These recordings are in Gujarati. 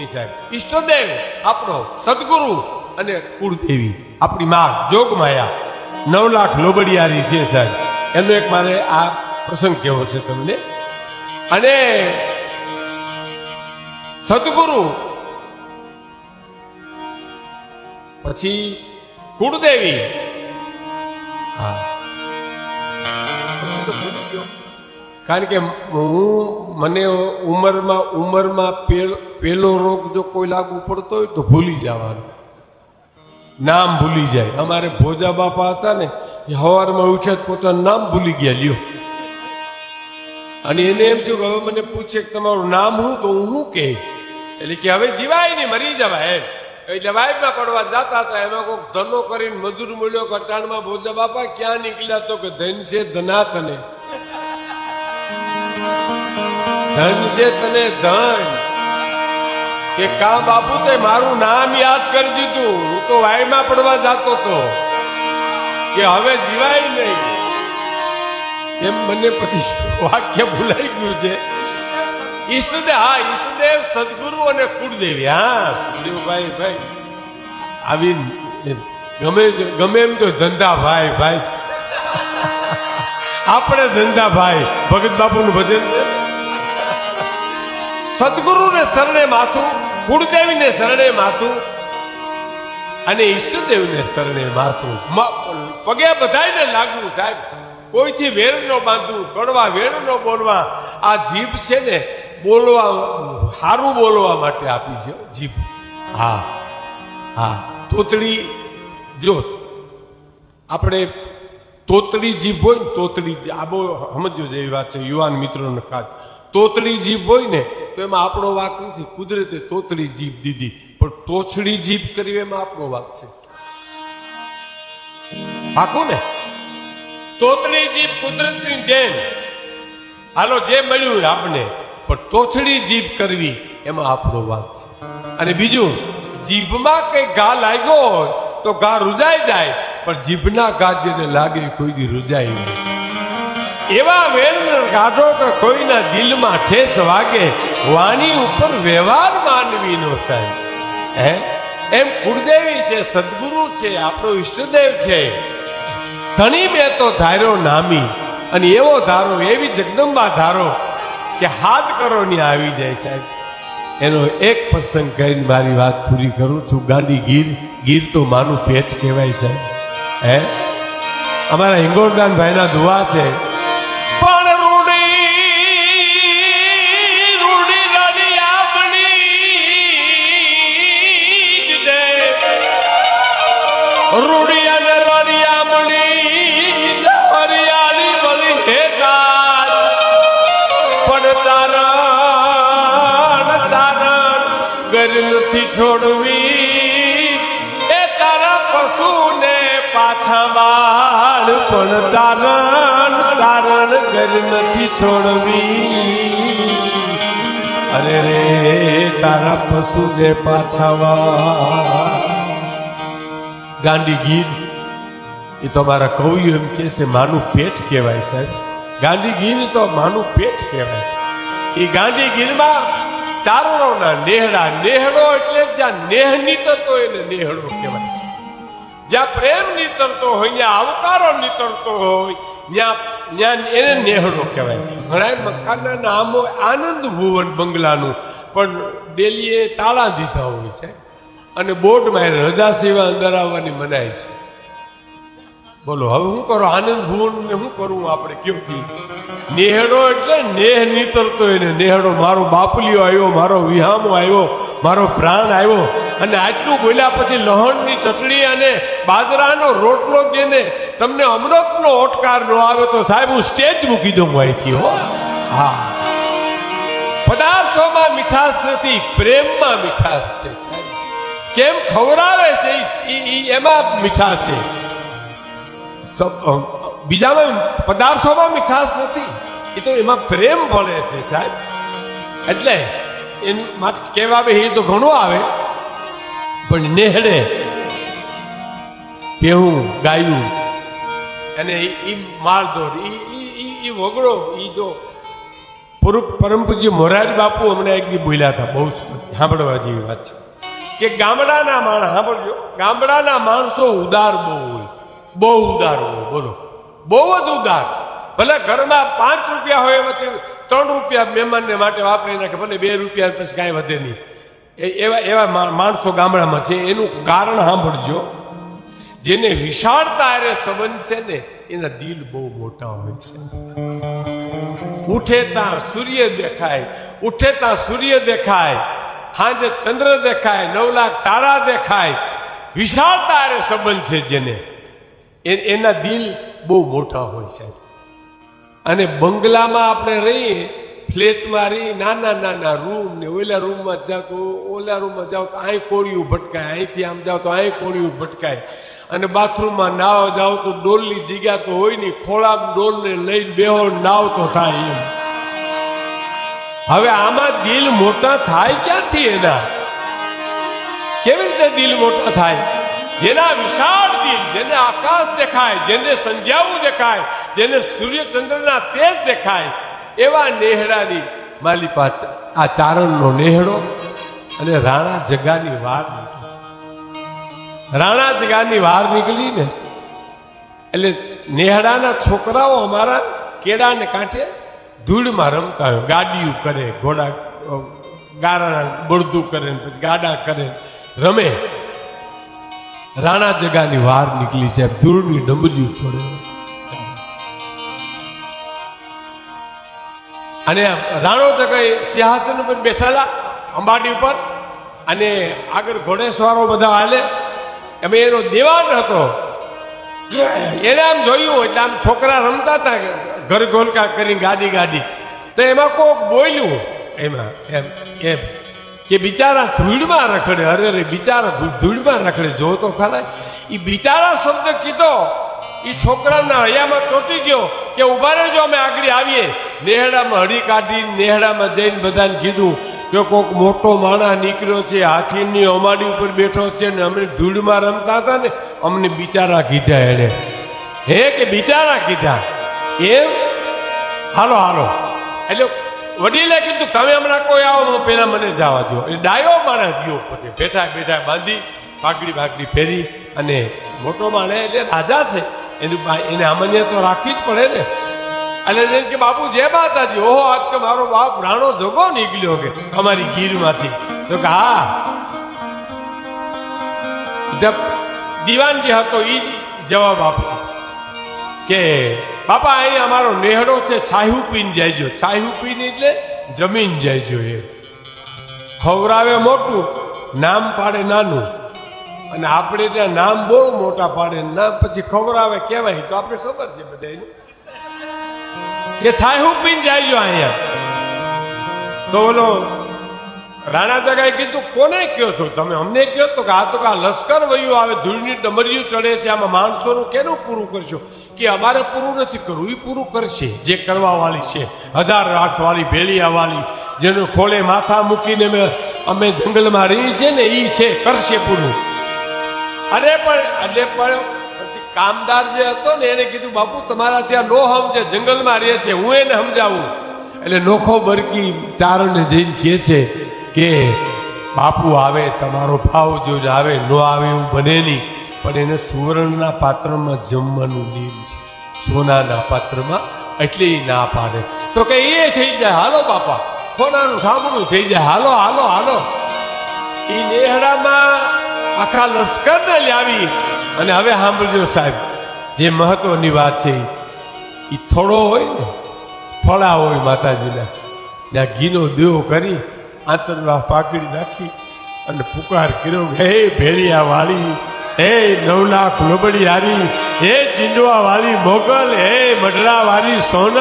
નહીં સાહેબ. ઈષ્ટદેવ આપણો સદગુરુ અને કુળદેવી આપણી માં જોગમાયા 9 લાખ લોબડિયારી છે સાહેબ. એનો એક મારે આ પ્રસંગ કેવો છે તમને. અને સદગુરુ પછી કુળદેવી. હા, કારણ કે મને ઉંમરમાં પેલો રોગ જો કોઈ લાગુ પડતો હોય તો ભૂલી જવાનું, નામ ભૂલી જાય. અમારે ભોજા બાપા હતા ને, સવારમાં ઉઠ્યા પોતાનું નામ ભૂલી ગયા લ્યો. અને એને એમ થયું કે હવે મને પૂછે કે તમારું નામ શું, તો હું શું કહે, એટલે કે હવે જીવાય નહીં, મરી જવાય એમ. એટલે વાઇફમાં પડવા જતા હતા, એમાં કોઈ ધનો કરીને મજૂર મળ્યો કટાણમાં. ભોજા બાપા ક્યાં નીકળ્યા તો કે ધન છે ધના તને, ધન છે તને ધન. કે કા બાપુ તે મારું નામ યાદ કરી દીધું, હું તો વાયમાં પડવા જતો હતો કે હવે જીવાય નહીં. એમ મને પછી વાક્ય ભૂલાઈ ગયું છે. ઈષ્ટદેવ, હા ઈષ્ટદેવ, સદગુરુ અને કુળદેવી. હા સુખદેવભાઈ ભાઈ આવી ગમે એમ તો ધંધા ભાઈ આપણે ધંધા ભાઈ. ભગત બાપુનું ભજન છે. સદગુરુને શરણે માથું, કુળદેવીને શરણે માથું અને ઈષ્ટદેવને શરણે માથું. પગે બધાયને લાગવું સાહેબ. કોઈથી વેર ન બાંધવું, કડવા વેર ન બોલવા. આ જીભ છે ને બોલવા, સારું બોલવા માટે આપી છે જીભ. હા હા, તોતડી જો આપણે તોતડી જીભ હોય ને, તોતડી આ બહુ સમજો જેવી વાત છે યુવાન મિત્રોને ખાસ. તોતડી જીભ હોય ને તો એમાં આપણો વાંક નથી, કુદરતે તોતડી જીભ દીધી. પણ તોછડી જીભ કરી એમાં આપણો વાંક છે. પાકું ને? તોતડી જીભ કુદરતની દેન, હાલો જે મળ્યું હોય આપણે. પણ તોછડી જીભ કરવી એમાં આપણો વાંક છે. અને બીજું, જીભમાં કઈ ઘા લાગ્યો હોય તો ઘા રૂજાઈ જાય, પણ જીભના ઘા જેને લાગે કોઈ દી રૂજાય નહીં. એવા વેર કાઢો કે કોઈના દિલમાં ઠેસ વાગે, વાણી ઉપર વ્યવહાર માનવીનો સાહેબ. હે એમ કુળદેવી છે, સદગુરુ છે, આપણો ઈષ્ટદેવ છે. ધણી મેં તો ધાર્યો નામી, અને એવો ધારો, એવી જગદંબા ધારો કે હાથ કરો ને આવી જાય સાહેબ. એનો એક પ્રસંગ કરીને મારી વાત પૂરી કરું છું. ગાંડી ગીર, ગીર તો માનું પેટ કહેવાય સાહેબ. હે અમારા હિંગોળદાન ભાઈના દુઆ છે. પણ રૂડી ગાડી આપણી દે, રૂડી અને રાણી આપણી હરિયાળી બળી હેતા. પણ તારણ ઘર નથી છોડવી, એ તારા પશુને પાછા વાળ. પણ ચારણ ઘર નથી છોડવી, અરે રે તારા પશુને પાછા વાળ. ગાંડી ગીર એ તો મારા કવિઓ એમ કે છે માનું પેટ કહેવાય સાહેબ. ગાંધી ગીર તો માનું પેટ કહેવાય. એ ગાંધી ગીરમાં ચારણોના નેહડા, નેહડો એટલે જ્યાં નેહ નીતરતો એને નેહડો કહેવાય છે. જ્યાં પ્રેમ નીતરતો હોય, ત્યાં અવતારો નીતરતો હોય, ત્યાં એને નેહડો કહેવાય. ઘણા મકાનના નામ હોય આનંદ ભુવન બંગલાનું, પણ ડેલીએ તાળા દીધા હોય છે અને બોર્ડમાં રજા સેવા અંદર આવવાની મનાય છે. બોલો હવે શું કરો? આનંદ ભુવન ને શું કરવું આપણે? કેવું નેહડો એટલે નેહ નીતરતો એને નેહડો. મારો બાપલીઓ આવ્યો, મારો વિહામો આવ્યો, મારો પ્રાણ આવ્યો. અને આટલું બોલ્યા પછી લહણની ચટણી અને બાજરાનો રોટલો જેને તમને અમૃતનો ઓટકાર ન આવે તો સાહેબ હું સ્ટેજ મૂકી દઉં અહીંથી. હો હા, પદાર્થોમાં મીઠાશ નથી, પ્રેમમાં મીઠાશ છે સાહેબ. કેમ ખવડાવે છે એમાં મીઠાશ છે. બીજામાં પદાર્થોમાં મીઠાશ નથી, એ તો એમાં પ્રેમ ભળે છે સાહેબ. એટલે એમાં કહેવા બે તો ઘણું આવે, પણ નેહડે પેહું ગાયું અને એ માલદોડ એ વગડો. એ જો પરમ પૂજ્ય મોરારી બાપુ હમણાં એક દી બોલ્યા હતા, બહુ સાંભળવા જેવી વાત છે કે ગામડાના માણસ, સાંભળજો, ગામડાના માણસો ઉદાર બહુ હોય, બહુ ઉદાર હોય, બોલો, બહુ જ ઉદાર. ભલે ઘરમાં 5 રૂપિયા હોય એમાંથી 3 રૂપિયા મહેમાનને માટે વાપરી નાખે, ભલે 2 રૂપિયા પછી કાંઈ વધે નહીં. એવા માણસો ગામડામાં છે. એનું કારણ સાંભળજો, જેને વિશાળતા અરે સંબંધ છે ને એના દિલ બહુ મોટા હોય છે. ઉઠે ત્યાં સૂર્ય દેખાય, ઉઠે ત્યાં સૂર્ય દેખાય, સાંજે ચંદ્ર દેખાય, 9 લાખ તારા દેખાય. વિશાળતા અરે સંબંધ છે જેને, એના દિલ બહુ મોટા હોય છે. અને બંગલામાં આપણે રહીએ, ફ્લેટમાં રહી, નાના નાના રૂમ ને ઓલા રૂમમાં જાઓ તો ઓલા રૂમમાં જાઓ તો અહીં કોળિયું ભટકાય, અહીંથી આમ જાઓ તો અહીં કોળિયું ભટકાય. અને બાથરૂમમાં નાવ જાઓ તો ડોલની જગ્યા તો હોય નહીં, ખોળામાં ડોલને લઈને બેહો નાવ તો થાય એમ. હવે આમાં દિલ મોટા થાય ક્યાંથી? એના કેવી રીતે દિલ મોટા થાય? જેના વિશાળ દિલ, જેને આકાશ દેખાય, જેને સંધ્યાઓ દેખાય, જેને સૂર્યચંદ્રના તેજ દેખાય, એવા નેહડાની માલી પાછ આ ચારણનો નેહડો અને રાણા જગાની વાર નીકળી. રાણા જગાની વાર નીકળી ને એટલે નેહડાના છોકરાઓ અમારા કેળાને કાંઠે ધૂળમાં રમતા હોય, ગાડીયું કરે, ઘોડા ગારા બળદું કરે, પછી ગાડા કરે, રમે. રાણા જગાની વાર નીકળી છે, ધૂળની ડમરીયું છોડે. અને રાણો જગા સિંહાસન ઉપર બેઠેલા અંબાડી ઉપર, અને આગળ ઘોડેસવારો બધા હાલે. એમ એનો દેવાન હતો. એને આમ જોયું એટલે આમ છોકરા રમતા હતા ઘર ગોલકા કરીને ગાડી, તો એમાં કોક બોલ્યું એમાં એમ એમ કે બિચારા ધૂળમાં રખડે. અરે બિચારા ધૂળમાં રખડે, જો તો ખરા. એ બિચારા શબ્દ કીધો, એ છોકરાના હૈયામાં ચોંટી ગયો કે ઉભા રહેજો, અમે આગળ આવીએ. નેહડામાં હળી કાઢી, નેહડામાં જઈને બધાને કીધું કે કોક મોટો માણસ નીકળ્યો છે, હાથીની અમાડી ઉપર બેઠો છે ને અમને ધૂળમાં રમતા હતા ને અમને બિચારા કીધા. એને હે કે બિચારા કીધા એમ? હાલો હાલો. એટલે વડીલે કીધું તમે હમણાં કોઈ આવો, પેલા મને જવા દો. એટલે ડાયો માણસ ગયો, પોતે બેઠા બેઠા બાંધી પાઘડી ફેરી. અને મોટો માણસ એટલે રાજા છે, એને અમન્ય તો રાખવી જ પડે ને. એટલે જેમ કે બાપુ જય માતાજી, ઓહો આજ તો મારો બાપ રાણો જગો નીકળ્યો કે અમારી ગીરમાંથી. તો કે હા. દીવાનજી હતો એ જવાબ આપ્યો કે બાપા અહીં અમારો નેહડો છે, છાહ્યું પીને જાયજો. છાહ્યું પીને એટલે જમીન જાયજો. એ ખવરાવે મોટું, નામ પાડે નાનું. અને આપણે ત્યાં નામ બહુ મોટા પાડે, નામ પછી ખવરાવે કહેવાય તો આપણે ખબર છે બધાને કે છાહ્યું પીને જાયજો અહીંયા. તો ઓલો રાણા જગાએ કીધું કોને કહો છો તમે? અમને કહો. તો કે આ તો આ લશ્કર વયું આવે, ધૂળની ડમરીયું ચડે છે, આમાં માણસોનું કેનું પૂરું કરશો? કે અમારે પૂરું નથી કરવું, એ પૂરું કરશે જે કરવા વાળી છે, 1000 હાથ વાળી, ભેળિયા વાળી, જેનું ખોળે માથા મૂકીને અમે જંગલમાં રહી છે ને એ છે, કરશે પૂરું. અરે પણ કામદાર જે હતો ને એને કીધું બાપુ તમારા ત્યાં નો સમજે, જંગલમાં રહે છે, હું એને સમજાવું. એટલે નોખો બરકી ચારણને જઈને કહે છે કે બાપુ આવે, તમારો ભાવ જોઈને આવે, નો આવે એવું બને નહીં, પણ એને સુવર્ણના પાત્રમાં જમવાનું નિયમ છે, સોનાના પાત્રમાં, એટલે એ ના પાડે. તો કે એ થઈ જાય, હાલો બાપા, સોનાનું ઠામણું થઈ જાય, હાલો હાલો હાલો. એ નેહડામાં આખા લશ્કરને લાવી. અને હવે સાંભળજો સાહેબ, જે મહત્વની વાત છે એ થોડો હોય ને, ફળા હોય માતાજીના, ત્યાં ઘીનો દેવો કરી આંતરવા પાકડી નાખી અને પુકાર કર્યો, હે ભેળિયા વાળી, હે 9 લાખ લોબડી હારી, હે ચીંડવા વાળી મોગલ, હે મઢડા વાળી સોનલ,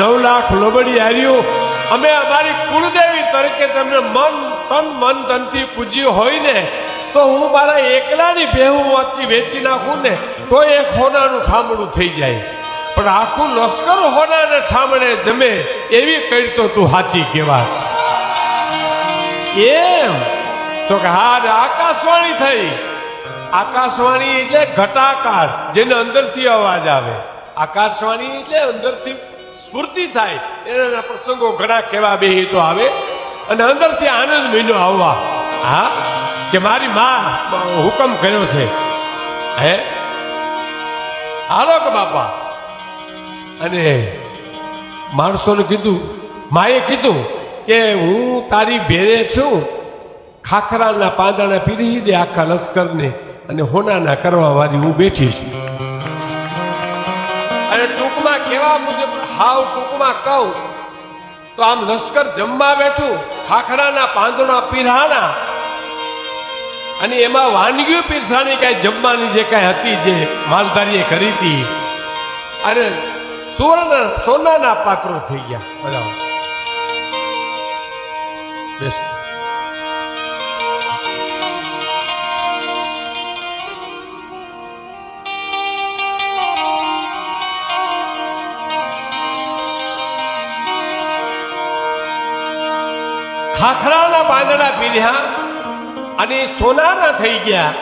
9 લાખ લોબડી હારીઓ, અમે અમારી કુળદેવી તરીકે તમને મન તનથી પૂજ્યું હોય ને, તો હું મારા એકલાની ભેહું વેચી નાખું ને તો એક હોનાનું ઠામણું થઈ જાય. પણ આખું લશ્કર હોનાને ઠામણે જમે એવી કઈ તો તું સાચી કહેવા એમ. તો કે હા, આકાશવાણી થઈ. આકાશવાણી એટલે ઘટાકાશ, જેને અંદરથી અવાજ આવે. આકાશવાણી એટલે અંદરથી સ્ફૂર્તિ થાય. એના પ્રસંગો ઘણા કેવા બે તો આવે. અને અંદરથી આનંદ મીંડો આવવા. હા, કે મારી માં હુકમ કર્યો છે, હે હાલો કે બાપા. અને માણસોને કીધું, માએ કીધું કે હું તારી ભેરે છું, ખાખરાના પાંદડા પીરી દે આખા લશ્કરને, અને હોનાના કરવા વાળી હું બેઠી છું. અને ટૂંકમાં કેવા મુજબ હાવ ટૂંકમાં કહું તો આમ લશ્કર જમવા બેઠું, ખાખરાના પાંદડા પીરાના, અને એમાં વાનગીઓ પીરસાની કાંઈ જમવાની જે કાંઈ હતી, જે માલધારીએ કરી હતી, અને સોનાના પાત્રો થઈ ગયા. બરાબર, બેસ. ખાખરાના પાંદડા પીર્યા અને સોનાના થઈ ગયા.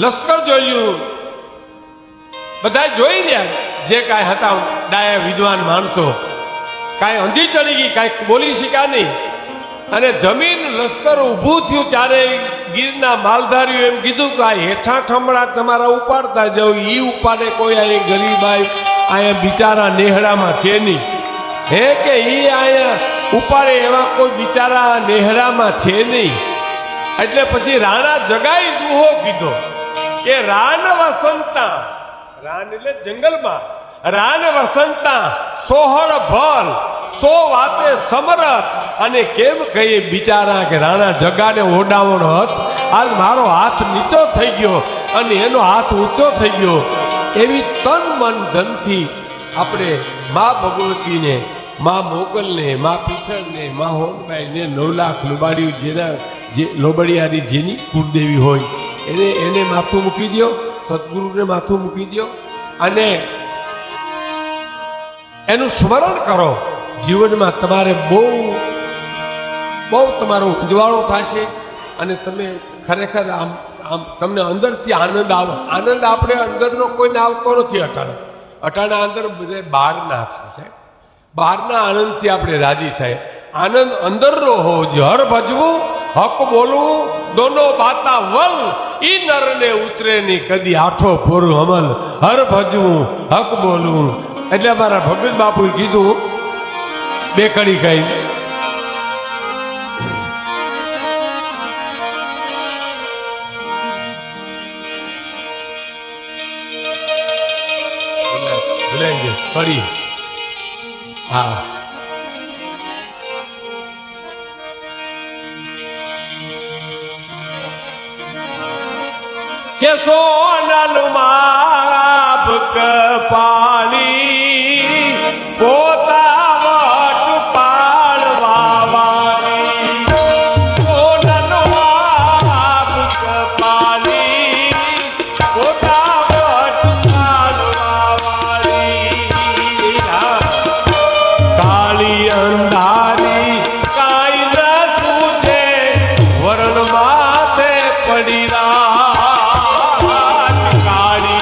લશ્કર જોયું, બધા જોઈ રહ્યા, જે કાંઈ હતા ડાયા વિદ્વાન માણસો, કાંઈ અંધી ચડી ગઈ, કાંઈ બોલી શક્યા નહીં. અને જમીન લશ્કર ઊભું થયું ત્યારે ગીરના માલધારીઓ એમ કીધું કે આ હેઠા ઠમડા તમારા ઉપાડતા જાવ, ઈ ઉપાડે કોઈ અહીં ગરીબાઈ અહીંયા બિચારા નેહડામાં છે નહીં, હે કે ઈ અહીંયા ઉપાડે એવા કોઈ બિચારા નેહડામાં છે નહીં. એટલે પછી રાણા જગાઈ દુહો કીધો કે રાન વસંતા, રાન એટલે જંગલમાં, રાન વસંતા સોહર ભલ સો વાતે સમરત. અને કેમ કહીએ બિચારા કે રાણા જગાને ઓડાવણો હત, આજ મારો હાથ નીચો થઈ ગયો અને એનો હાથ ઊંચો થઈ ગયો. એવી તન મન ધનથી આપણે મા ભગવતીને, મા મોગલને, મા પીછળને, મા હોનભાઈને 9 લાખ લોબાડીઓ જેના જે લોબડિયારી જેની કુળદેવી હોય એને માથું મૂકી દો, સદગુરુને માથું મૂકી દો અને એનું સ્મરણ કરો. જીવનમાં તમારે બહુ તમારો ઉજવાળો થશે અને તમે ખરેખર આમ તમને અંદરથી આનંદ આવે. આનંદ આપણે અંદરનો કોઈને આવતો નથી. અટાણા અંદર બધે બહારના છે, બહારના આનંદથી આપણે રાજી થાય. આનંદ અંદરનો હોવો જોઈએ. હર ભજવું, હક બોલવું, દોનો બાતા વલ, ઈ નરને ઉતરે ની કદી આઠો પૂરું અમલ. હર ભજવું, હક બોલવું. એટલે અમારા ભગત બાપુએ કીધું બે કડી કઈ, કડી. હા, કે સોનલ માપ કપાલી પોતા વટ પાળવા વાળી, સોનલ માપ કપાલી પોતા વટ પાળવા વાળી, કાળી અંધારી કાઈ ન સૂજે વરણ માથે પડી રા, કાળી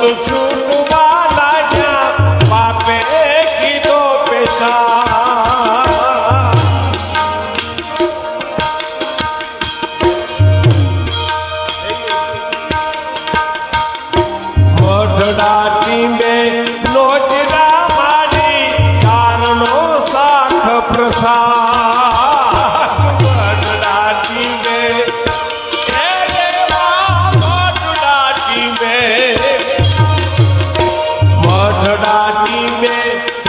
છૂટવા લાગ્યા બાપે કીધો પેશા મઢડા ટીમે લોચરા મારી ચારનો શાખ પ્રસાદ મઢડા ટીમે મઢડાટી મે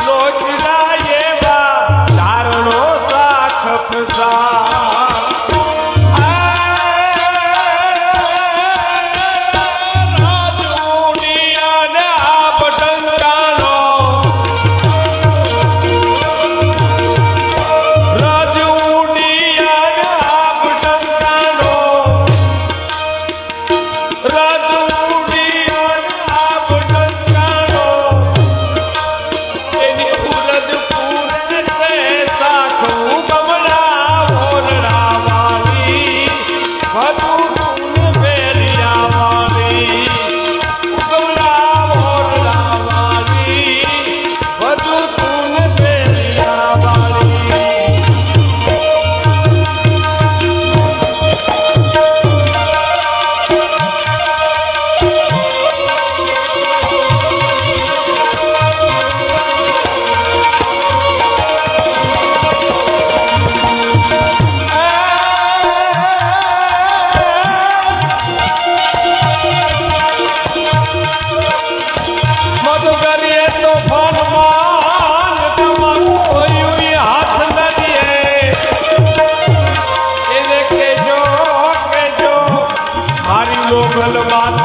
લોચરા એવા ચારણો શાખ પ્રસાદ રાજુડિયાને આપ ડંકાનો રાજુડિયાને આપ ડંકાનો રાજુડિયાને આપ ડંકાનો એની ઉરદ પૂરે છે સાખું કમળા ઓરડા વાળી વધુ તું બેરિયા વાળી કમળા ઓરડા વાળી વધુ તું બેરિયા વાળી મધુકરીએ તો ફનમાં તમારું હોયું ઈ હાથ નડીએ એને કેજો મારી મોગલ માતા